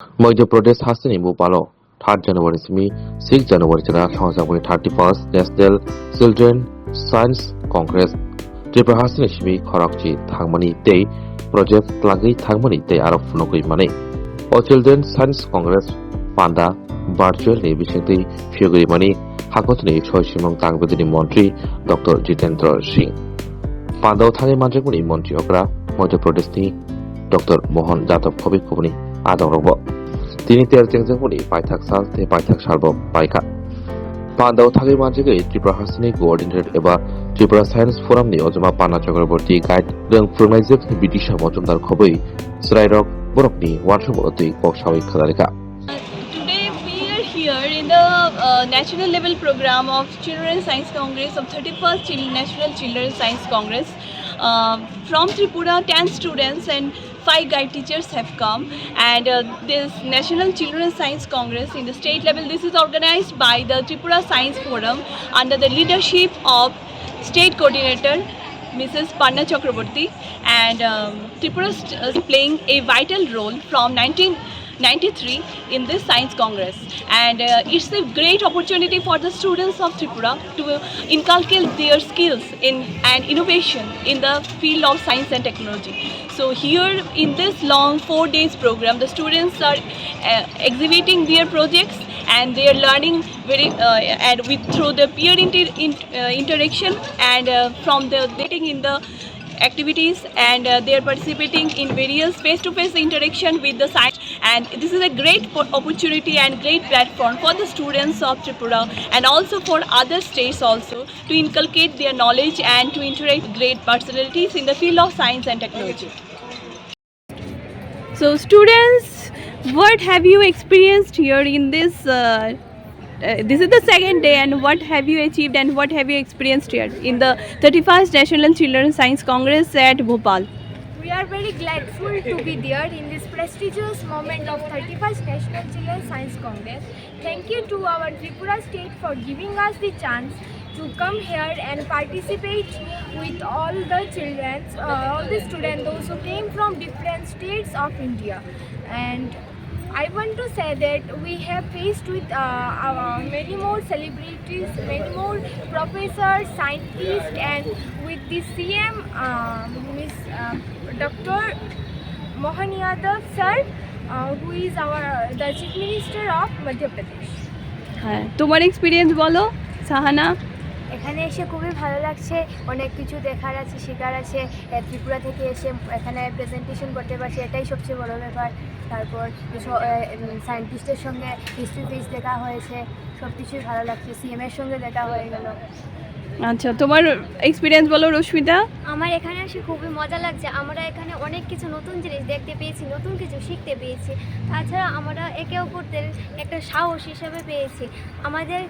Madhya Pradesh hasini Bhopalo 3rd January simi 6 January chana khawsangpuni 31st National Children Science Congress Tripura hasini simi khorakchi thangmani tei project lagi thangmani tei arok phunokui mane O Children Science Congress panda virtual ni bisingtei phiyogui mani hakotni choisimong tangbedini মন্ত্রী Dr. Jitendra Singh Pandao thangai manjakmuni মন্ত্রী okra Madhya Pradesh ni Dr. Mohan Jadhav Khobik Khobni Adorbo Tini Terjengpuni Paithak Sal te Paithak Sarbo Paika Pandao Thagi Manjagei Tripura Hasini coordinated eba Tripura Science Forum ni Ojoma Panna Chakraborty guide Rang Furmaijek Bidisha Mojumdar Khoboi Srairok Borokni Wanshuboroti Kokshawi Khadarika Today we are here in the national level program of Children's Science Congress of 31st National Children's Science Congress. From Tripura, 10 students and 5 guide teachers have come, and this National Children's Science Congress in the state level, this is organized by the Tripura Science Forum under the leadership of State Coordinator Mrs. Panna Chakraborty, and Tripura is playing a vital role from 1993 in this Science Congress, and it's a great opportunity for the students of Tripura to inculcate their skills and innovation in the field of science and technology. So here in this long 4 days program, the students are exhibiting their projects and they are learning very and with through the peer interaction and from the dating in the activities, and they are participating in various face-to-face interaction with the science, and this is a great opportunity and great platform for the students of Tripura and also for other states also to inculcate their knowledge and to interact with great personalities in the field of science and technology. So students, what have you experienced here in this this is the second day, and what have you achieved and what have you experienced here in the 31st National Children's Science Congress at Bhopal? We are very grateful to be there in this prestigious moment of 31st National Children's Science Congress. Thank you to our Tripura state for giving us the chance to come here and participate with all the children, all the students, those who came from different states of India. And I want to say that we have faced with many more celebrities, many more professors, scientists, and with the CM, Miss Dr. Mohan Yadav sir, who is the Chief Minister of Madhya Pradesh. হ্যাঁ, তোমার experience বলো সাহানা। এখানে এসে খুবই ভালো লাগছে, অনেক কিছু দেখার আছে, শেখার আছে। ত্রিপুরা থেকে এসে এখানে প্রেজেন্টেশন করতে পারছি, এটাই সবচেয়ে বড় ব্যাপার। তারপর সায়েন্টিস্টের সঙ্গে হিস্ট্রি ফেস দেখা হয়েছে, সব কিছুই ভালো লাগছে। সিএমের সঙ্গে দেখা হয়ে গেল। আচ্ছা, তোমার এক্সপিরিয়েন্স বলো রশ্মিতা। আমার এখানে এসে খুবই মজা লাগছে। আমরা এখানে অনেক কিছু নতুন জিনিস দেখতে পেয়েছি, নতুন কিছু শিখতে পেয়েছি। তাছাড়া আমরা একে অপরদের একটা সাহস হিসেবে পেয়েছি। আমাদের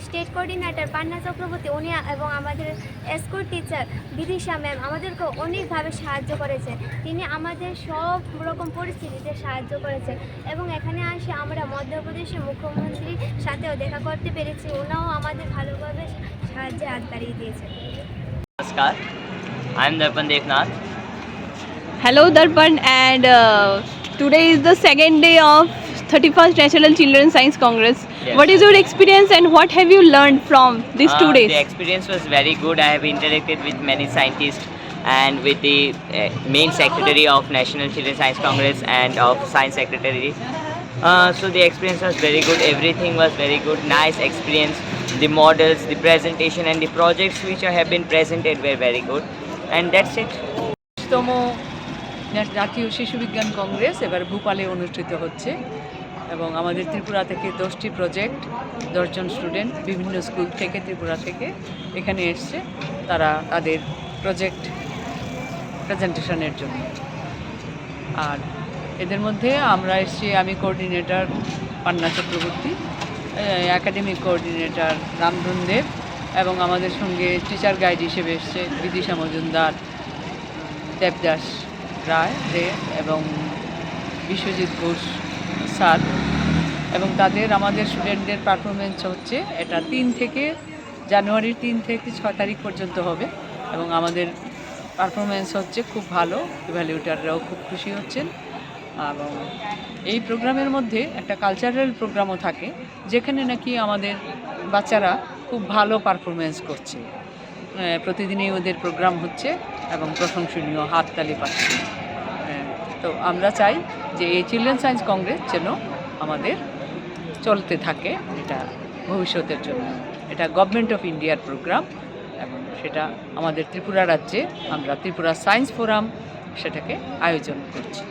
স্টেট কোঅর্ডিনেটর পান্না চক্রবর্তী উনি এবং আমাদের এসকোর্ট টিচার বিদিশা ম্যাম আমাদেরকে অনেকভাবে সাহায্য করেছে। তিনি আমাদের সব রকম পরিস্থিতিতে সাহায্য করেছে, এবং এখানে আসে আমরা মধ্যপ্রদেশের মুখ্যমন্ত্রীর সাথেও দেখা করতে পেরেছি। ওনাও আমাদের ভালোভাবে সাহায্যে হাত বাড়িয়ে দিয়েছে। Namaskar, I am Darpan Devnath. Hello Darpan, and today is the second day of 31st National Children's Science Congress. Yes. What is your experience and what have you learned from these 2 days? The experience was very good. I have interacted with many scientists and with the main secretary of National Children's Science Congress and of Science Secretary. So the experience was very good. Everything was very good. Nice experience. The models, the presentation and the projects which have been presented were very good. And that's it. তম জাতীয় শিশু বিজ্ঞান কংগ্রেস এবার ভোপালে অনুষ্ঠিত হচ্ছে, এবং আমাদের ত্রিপুরা থেকে 10টি প্রজেক্ট, 10 জন স্টুডেন্ট বিভিন্ন স্কুল থেকে ত্রিপুরা থেকে এখানে এসছে তারা তাদের প্রজেক্ট প্রেজেন্টেশনের জন্য। আর এদের মধ্যে আমরা এসছি, আমি কোঅর্ডিনেটর পান্না চক্রবর্তী, একাডেমিক কোঅর্ডিনেটর রামধন দেব, এবং আমাদের সঙ্গে টিচার গাইড হিসেবে এসছে বিদিশা মজুমদার, দেবদাস রায় এবং বিশ্বজিৎ ঘোষ স্যার। এবং আমাদের স্টুডেন্টদের পারফরমেন্স হচ্ছে এটা জানুয়ারির 3 থেকে 6 তারিখ পর্যন্ত হবে, এবং আমাদের পারফরমেন্স হচ্ছে খুব ভালো। ইভ্যালুয়েটররাও খুব খুশি হচ্ছেন, এবং এই প্রোগ্রামের মধ্যে একটা কালচারাল প্রোগ্রামও থাকে, যেখানে নাকি আমাদের বাচ্চারা খুব ভালো পারফরমেন্স করছে। প্রতিদিনই ওদের প্রোগ্রাম হচ্ছে এবং প্রশংসনীয় হাততালি পাচ্ছে। তো আমরা চাই যে এই চিলড্রেন সায়েন্স কংগ্রেস যেন আমাদের চলতে থাকে, এটা ভবিষ্যতের জন্য। এটা গভর্নমেন্ট অফ ইন্ডিয়ার প্রোগ্রাম এবং সেটা আমাদের ত্রিপুরা রাজ্যে আমরা ত্রিপুরা সায়েন্স ফোরাম সেটাকে আয়োজন করছি।